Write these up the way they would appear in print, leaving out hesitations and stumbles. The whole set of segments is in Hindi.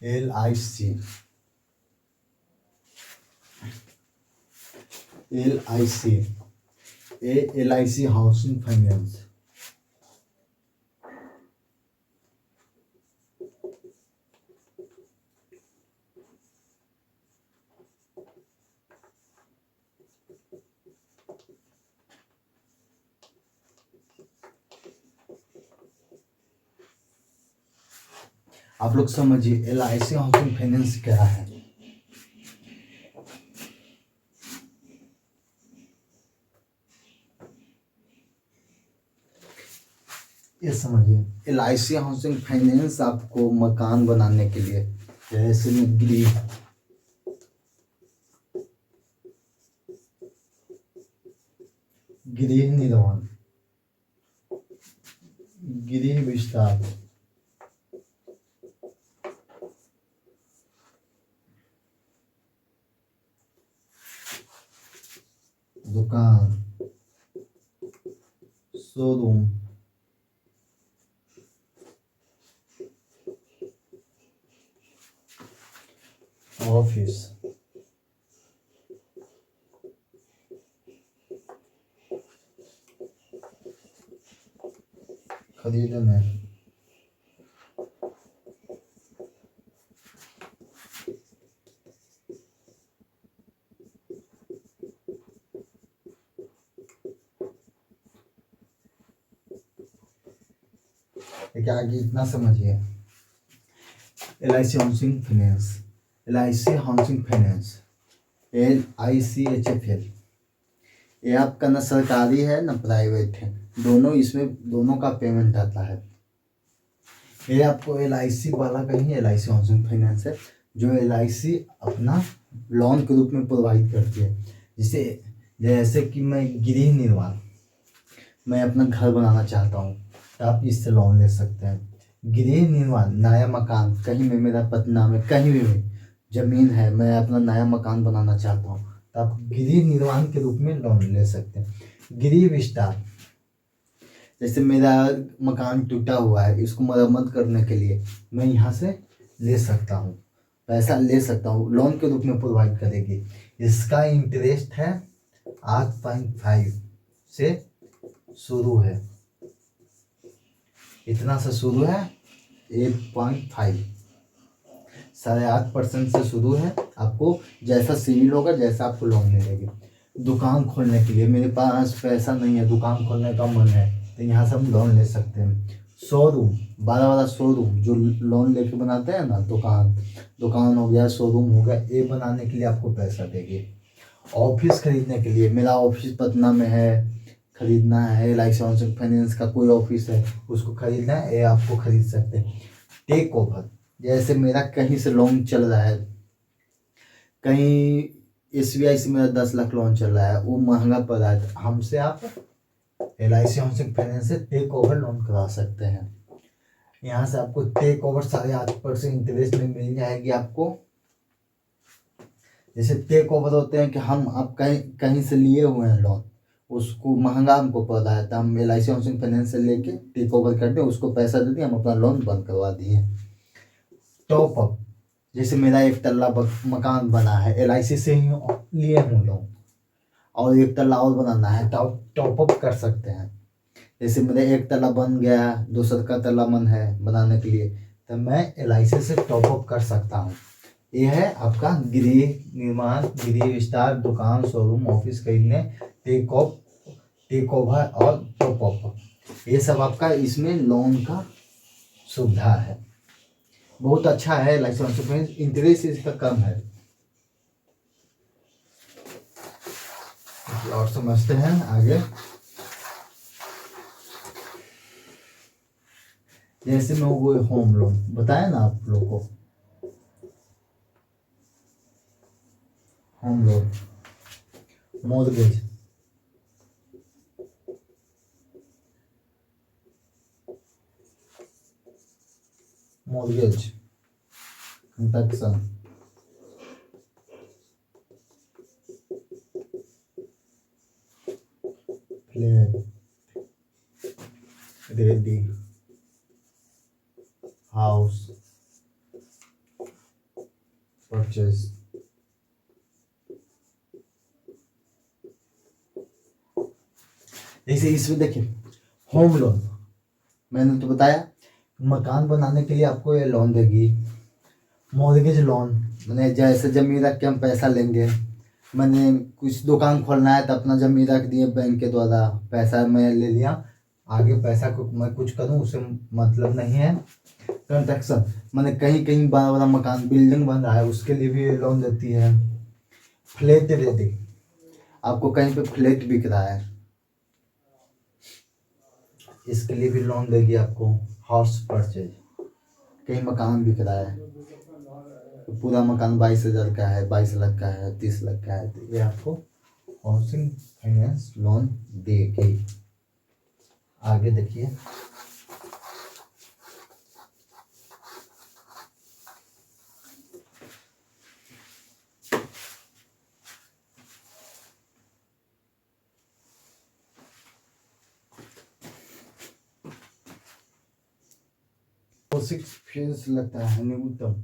LIC, LIC housing finance. आप लोग समझिए LIC हाउसिंग फाइनेंस क्या है। ये समझिए LIC हाउसिंग फाइनेंस आपको मकान बनाने के लिए, जैसे में गृह निर्माण, गृह विस्तार, दुकान, शोरूम, ऑफिस, खरीदने, देखिए आगे इतना समझिए। LIC housing finance, LIC housing finance, LICHFL, ये आपका ना सरकारी है ना प्राइवेट है, दोनों इसमें दोनों का पेमेंट आता है। ये आपको LIC वाला कहीं LIC हाउसिंग फाइनेंस है, जो LIC अपना लोन के रूप में प्रोवाइड करती है। जैसे कि मैं गृह निर्माण, मैं अपना घर बनाना चाहता हूँ तो आप इससे लोन ले सकते हैं। गृह निर्माण, नया मकान, कहीं में मेरा पटना में कहीं भी जमीन है, मैं अपना नया मकान बनाना चाहता हूँ तो आप गृह निर्माण के रूप में लोन ले सकते हैं। गृह विस्तार, जैसे मेरा मकान टूटा हुआ है, इसको मरम्मत करने के लिए मैं यहाँ से ले सकता हूँ, पैसा ले सकता हूँ, लोन के रूप में प्रोवाइड करेगी। इसका इंटरेस्ट है 8.5 से शुरू है, इतना से शुरू है 8.5, 8.5% से शुरू है। आपको जैसा सिविल होगा जैसा आपको लोन मिलेगी। दुकान खोलने के लिए मेरे पास पैसा नहीं है, दुकान खोलने का मन है, तो यहाँ से हम लोन ले सकते हैं। शोरूम, बड़ा बड़ा शोरूम जो लोन लेके बनाते हैं ना, दुकान हो गया, शोरूम हो गया, ये बनाने के लिए आपको पैसा देगी। ऑफिस खरीदने के लिए, मेरा ऑफिस पटना में है, खरीदना है, LIC हाउसिंग फाइनेंस का कोई ऑफिस है उसको खरीदना है, ये आपको खरीद सकते हैं। टेक ओवर, जैसे मेरा कहीं से लोन चल रहा है, कहीं SBI से मेरा 10 लाख लोन चल रहा है, वो महंगा पड़ रहा है, हमसे आप LIC हाउसिंग फाइनेंस से टेक ओवर लोन करा सकते हैं। यहाँ से आपको टेक ओवर 8.5% इंटरेस्ट में मिल जाएगी आपको। जैसे टेक ओवर होते हैं कि आप कहीं से लिए हुए हैं लोन, उसको महंगा हमको पड़ रहा है तो हम LIC हाउसिंग फाइनेंस से लेके टेक ओवर करते हैं, उसको पैसा देते हैं, हम अपना लोन बंद करवा दिए। टॉप अप, जैसे मेरा एक तल्ला मकान बना है, LIC से ही लिए हूँ लोन, और एक तल्ला और बनाना है, टॉप अप कर सकते हैं। जैसे मेरा एक तल्ला बन गया, दूसरा का तल्ला मन है बनाने के लिए, तो मैं LIC से टॉप अप कर सकता हूँ। ये है आपका गृह निर्माण, गृह विस्तार, दुकान, शोरूम, ऑफिस खरीदने, टेक ओवर और टॉप अप, ये सब आपका इसमें लोन का सुविधा है। बहुत अच्छा है LIC हाउसिंग फाइनेंस, इंटरेस्ट इसका कम है। और समझते हैं आगे। जैसे में वो होम लोन बताया ना आप लोग को, home loan, mortgage, construction, flat, ready, house, purchase. जैसे इसमें देखिए होम लोन, मैंने तो बताया मकान बनाने के लिए आपको ये लोन देगी। मॉर्गेज लोन, मैंने जैसे जमीन रख के हम पैसा लेंगे, मैंने कुछ दुकान खोलना है तो अपना जमीन रख दिए बैंक के द्वारा, पैसा मैं ले लिया, आगे पैसा को मैं कुछ करूँ उससे मतलब नहीं है। कंस्ट्रक्शन, मैंने कहीं कहीं बड़ा बड़ा मकान बिल्डिंग बन रहा है उसके लिए भी लोन देती है। फ्लैट रेटिंग, आपको कहीं पे फ्लैट बिक रहा है इसके लिए भी लोन देगी आपको। हाउस परचेज, कहीं मकान बिक रहा है तो पूरा मकान 22,000 का है, 22 लाख का है, 30 लाख का है, तो ये आपको हाउसिंग फाइनेंस लोन देगी। आगे देखिए हाउसिंग फीस लगता है न्यूनतम।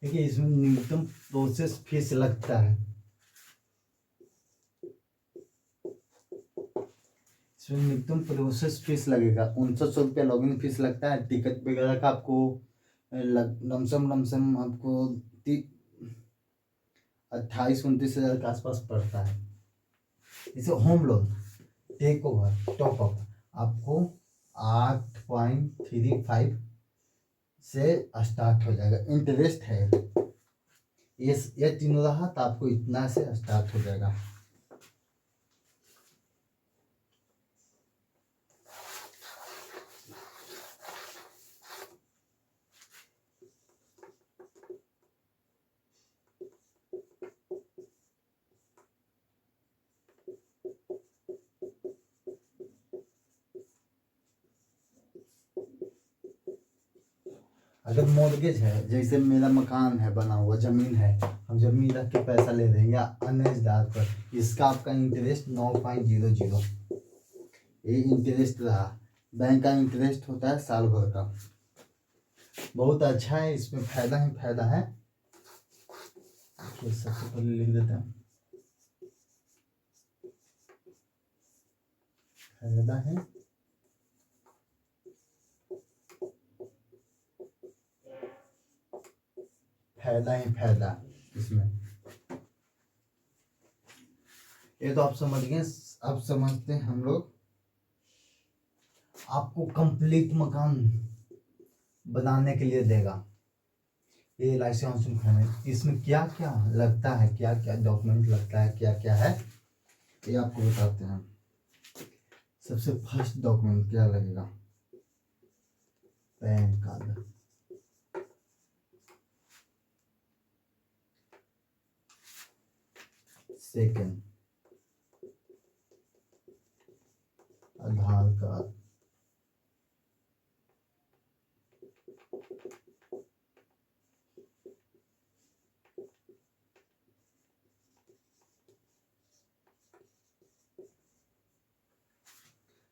देखिए इसमें न्यूनतम प्रोसेस फीस लगता है, इसमें न्यूनतम प्रोसेस फीस लगेगा 900 रुपया लॉगिन फीस लगता है। टिकट वगैरह का आपको लमसम लमसम आपको 28-29 हज़ार के आसपास पड़ता है। इसे home loan take over top up आपको 8.35 से स्टार्ट हो जाएगा। इंटरेस्ट है ये तीनों रहा तो आपको इतना से स्टार्ट हो जाएगा। अगर मॉर्गेज है, जैसे मेरा मकान है बना हुआ, जमीन है, हम जमीन रख के पैसा ले रहे हैं या अन्य आधार पर, इसका आपका इंटरेस्ट 9.00 ये इंटरेस्ट रहा। बैंक का इंटरेस्ट होता है साल भर का, बहुत अच्छा है, इसमें फायदा ही फायदा है। तो सबसे पहले लिख देते हैं फायदा है, फायदा ही फायदा इसमें। ये तो आप समझ गए। अब समझते हैं हम लोग, आपको कंप्लीट मकान बनाने के लिए देगा ये लाइसेंस फाइनेंस। इसमें क्या क्या लगता है, क्या क्या डॉक्यूमेंट लगता है, क्या क्या है, ये आपको बताते हैं। सबसे फर्स्ट डॉक्यूमेंट क्या लगेगा, पैन कार्ड। सेकंड आधार कार्ड।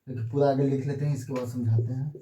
देखिए पूरा आगे लिख लेते हैं, इसके बाद समझाते हैं।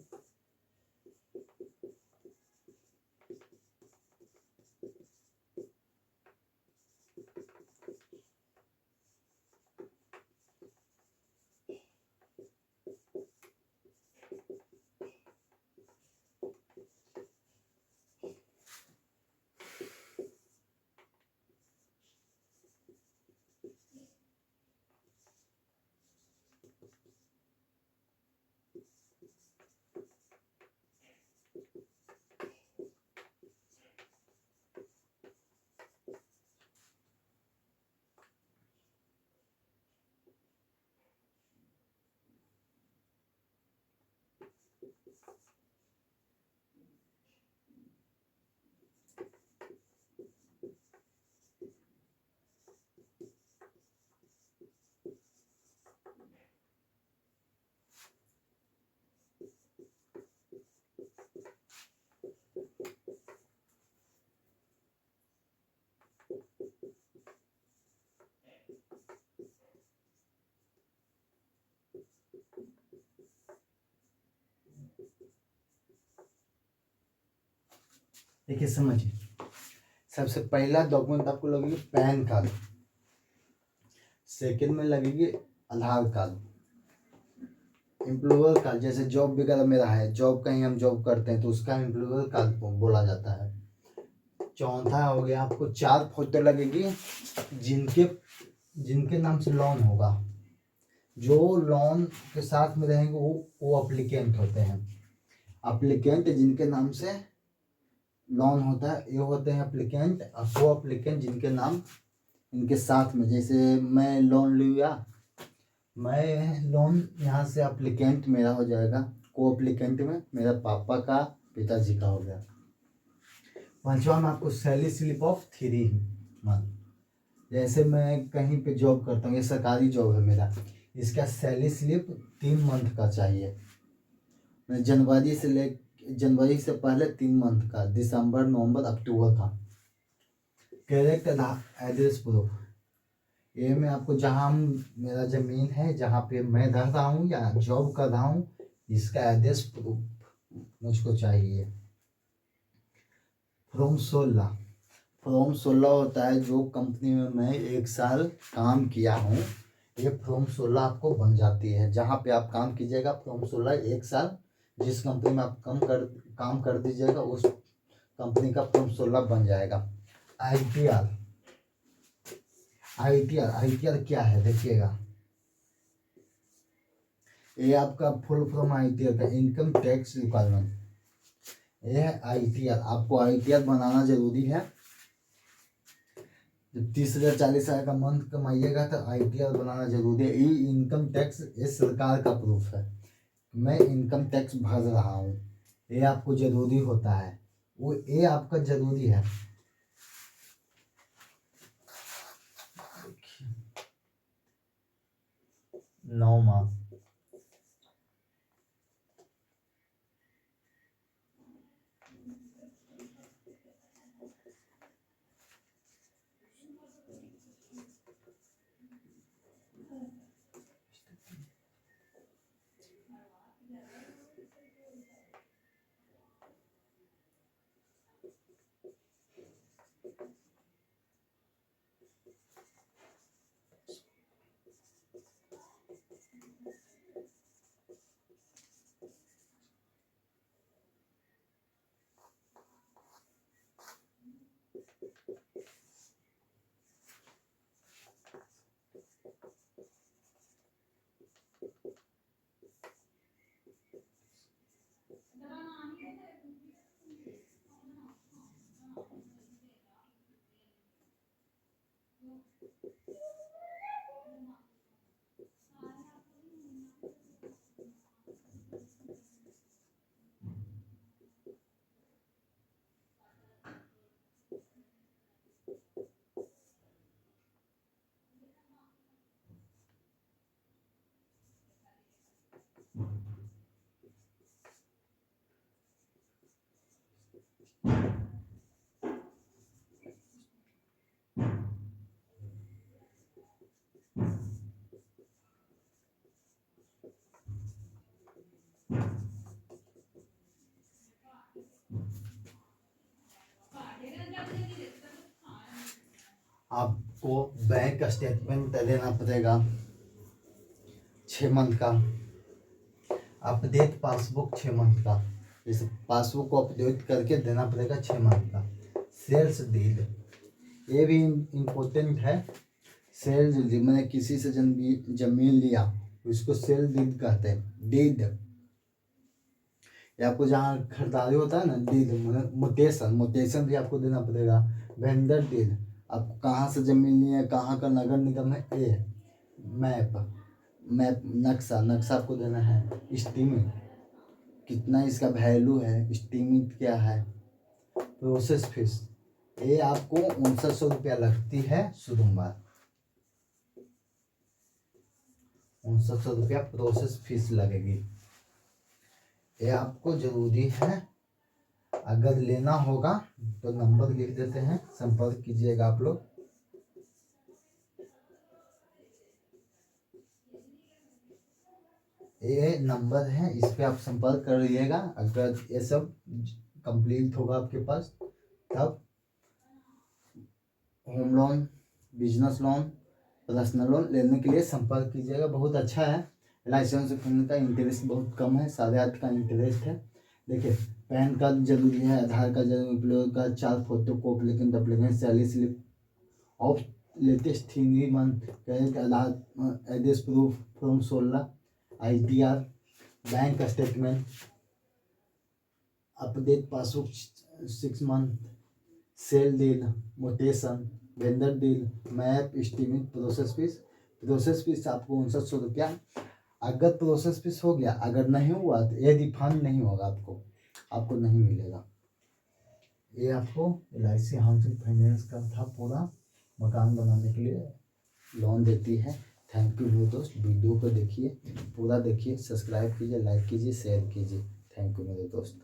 देखिए समझिए, सबसे पहला डॉक्यूमेंट आपको लगेगी पैन कार्ड, सेकंड में लगेगी आधार कार्ड, एम्प्लॉयर कार्ड, जैसे जॉब वगैरह मेरा है, जॉब कहीं हम जॉब करते हैं तो उसका एम्प्लॉयर कार्ड बोला जाता है। चौथा हो गया आपको 4 फोटो लगेगी जिनके जिनके नाम से लोन होगा, जो लोन के साथ में रहेंगे वो अप्लीकेंट होते हैं। अप्लीकेंट जिनके नाम से लोन होता है ये होते हैं अप्लीकेंट, और वो अप्लीकेंट जिनके नाम इनके साथ में, जैसे मैं लोन लिया, मैं लोन यहाँ से अप्लीकेंट मेरा हो जाएगा, को अप्लीकेंट में मेरा पापा का पिताजी का हो गया। पांचवा में आपको सैलरी स्लिप ऑफ 3 मंथ, जैसे मैं कहीं पे जॉब करता हूँ, ये सरकारी जॉब है मेरा, इसका सैलरी स्लिप 3 मंथ का चाहिए। मैं जनवरी से पहले 3 मंथ का, दिसंबर नवंबर अक्टूबर का। करेक्ट एड्रेस प्रूफ, ये में आपको जहाँ मेरा ज़मीन है, जहाँ पे मैं रह रहा हूँ या जॉब कर रहा हूँ, इसका एड्रेस प्रूफ मुझको चाहिए। फॉर्म 16 होता है जो कंपनी में मैं 1 साल काम किया हूँ, ये फॉर्म 16 आपको बन जाती है। जहाँ पे आप काम कीजिएगा फॉर्म 16 1 साल जिस कंपनी में आप काम कर दीजिएगा उस कंपनी का फॉर्म 16 बन जाएगा। ITR क्या है देखिएगा, ये आपका फुल फॉर्म ITR का इनकम टैक्स रिक्वायरमेंट, ये है ITR। आपको ITR बनाना जरूरी है। जब 30,000 40,000 का मंथ कमाइएगा तो ITR बनाना जरूरी है। ये इनकम टैक्स ये सरकार का प्रूफ है, मैं इनकम टैक्स भर रहा हूँ, ये आपको जरूरी होता है, वो ये आपका जरूरी है। 9 माह आपको बैंक स्टेटमेंट देना पड़ेगा 6 मंथ का, अपडेट पासबुक 6 मंथ का, जैसे पासबुक को अपडेट करके देना पड़ेगा 6 मंथ का। सेल्स डीड, ये भी इम्पोर्टेंट है। सेल्स डीड मैंने किसी से जमीन लिया उसको सेल डीड कहते हैं। डीड ये आपको जहाँ खरीदारी होता है ना, डीड मोटेशन भी आपको देना पड़ेगा। वेंडर डीड, आपको कहाँ से जमीन ली है, कहाँ का नगर निगम है, ये मैप नक्शा आपको देना है। एस्टीमेट, कितना इसका वैल्यू है, एस्टीमेट क्या है। प्रोसेस फीस, ये आपको 5900 रुपया लगती है शुरुआत, 5900 रुपया प्रोसेस फीस लगेगी, ये आपको जरूरी है। अगर लेना होगा तो नंबर लिख देते हैं, संपर्क कीजिएगा आप लोग। ये नंबर है, इस पे आप संपर्क कर लीजिएगा अगर ये सब कंप्लीट होगा आपके पास। तब home loan, business loan, personal loan लेने के लिए संपर्क कीजिएगा। बहुत अच्छा है। LIC हाउसिंग फाइनेंस का इंटरेस्ट बहुत कम है, 8.5% का इंटरेस्ट है। देखिए, पैन कार्ड जरूरी है, आधार कार्ड जरूरी, एम्प्लॉय का 4 फोटो कॉपी, लेकिन applicant salary slip of latest 3 month, credit Aadhaar address proof from 16, ITR, bank statement, update passbook 6 month, sale deal, mutation, vendor deal, map, estimate, process fees आपको 5900 रुपया। अगर प्रोसेस फीस हो गया, अगर नहीं हुआ तो ये रिफंड नहीं होगा, आपको नहीं मिलेगा। ये आपको LIC हाउसिंग फाइनेंस का था, पूरा मकान बनाने के लिए लोन देती है। थैंक यू मेरे दोस्त, वीडियो को देखिए, पूरा देखिए, सब्सक्राइब कीजिए, लाइक कीजिए, शेयर कीजिए। थैंक यू मेरे दोस्त।